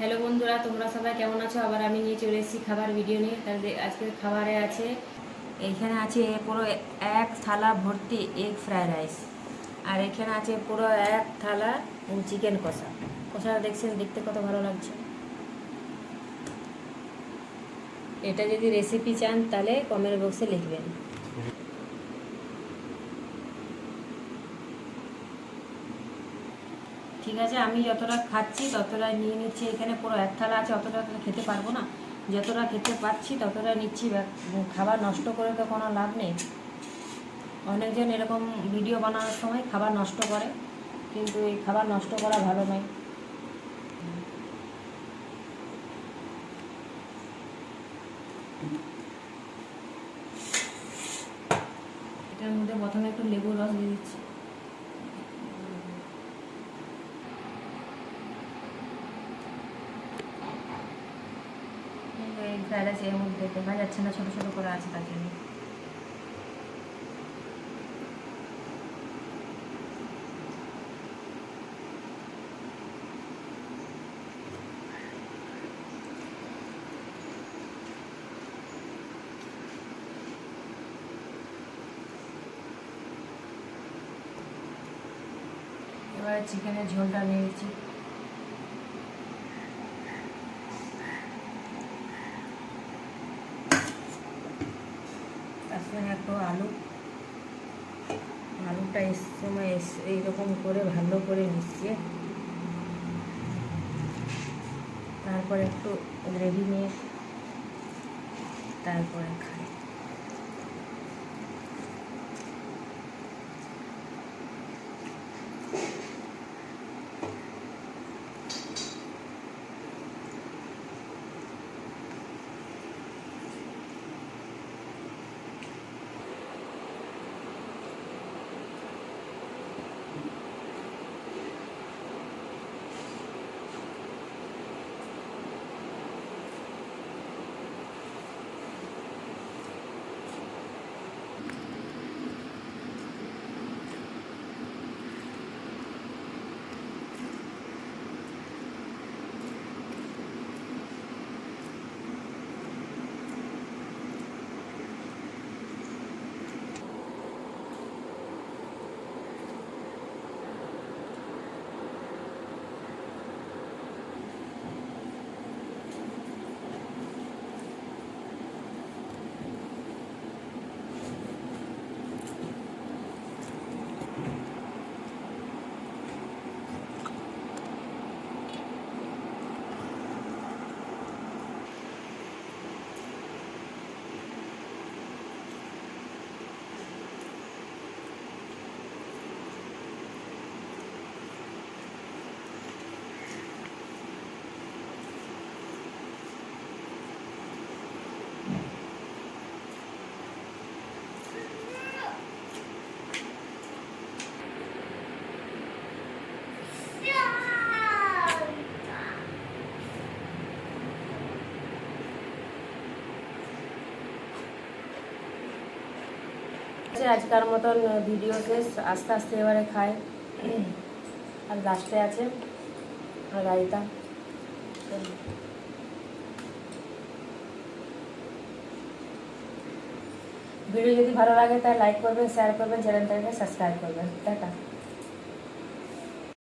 Hello বন্ধুরা, তোমরা সবাই কেমন আছো? আবার আমি নিয়ে চলে এসেছি খাবার ভিডিও নিয়ে। তাহলে আজকের খাবারে আছে, এইখানে আছে পুরো এক থালা ভর্তি এগ ফ্রায়েড রাইস, আর এখানে আছে পুরো এক থালা চিকেন কষা। কষাটা দেখছেন, দেখতে কত ভালো লাগছে। এটা যদি রেসিপি চান তাহলে কমেন্ট বক্সে লিখবেন। ঠিক আছে, আমি যতটা খাচ্ছি ততটা নিয়ে নিচ্ছি। এখানে পুরো এক থালা আছে, অতটা তো খেতে পারবো না। যতটা খেতে পাচ্ছি ততটা নিচ্ছি। খাবার নষ্ট করে তো কোনো লাভ নেই। অনেকজন এরকম ভিডিও বানানোর সময় খাবার নষ্ট করে, কিন্তু এই খাবার নষ্ট করা ভালো নয়। এটার মধ্যে প্রথমে একটু লেবুর রস দিয়ে দিচ্ছি। এই ফ্রাইড রাইস এর মধ্যে দেখা যাচ্ছে না, ছোটো ছোটো করে আছে, তার জন্য। এবারে চিকেনের ঝোলটা নিয়ে নিচ্ছি। তার সঙ্গে একটু আলুটা এই সময় এইরকম করে ভালো করে মিশিয়ে তারপরে একটু গ্রেভি নিয়ে তারপরে খাই। আজকার মতন ভিডিও শেষ। আস্তে আস্তে এবারে খাই। আর লাস্টে আছে রায়তা। ভিডিও যদি ভালো লাগে তাহলে লাইক করবেন, শেয়ার করবেন, চ্যানেলটাকে সাবস্ক্রাইব করবেন। টাটা।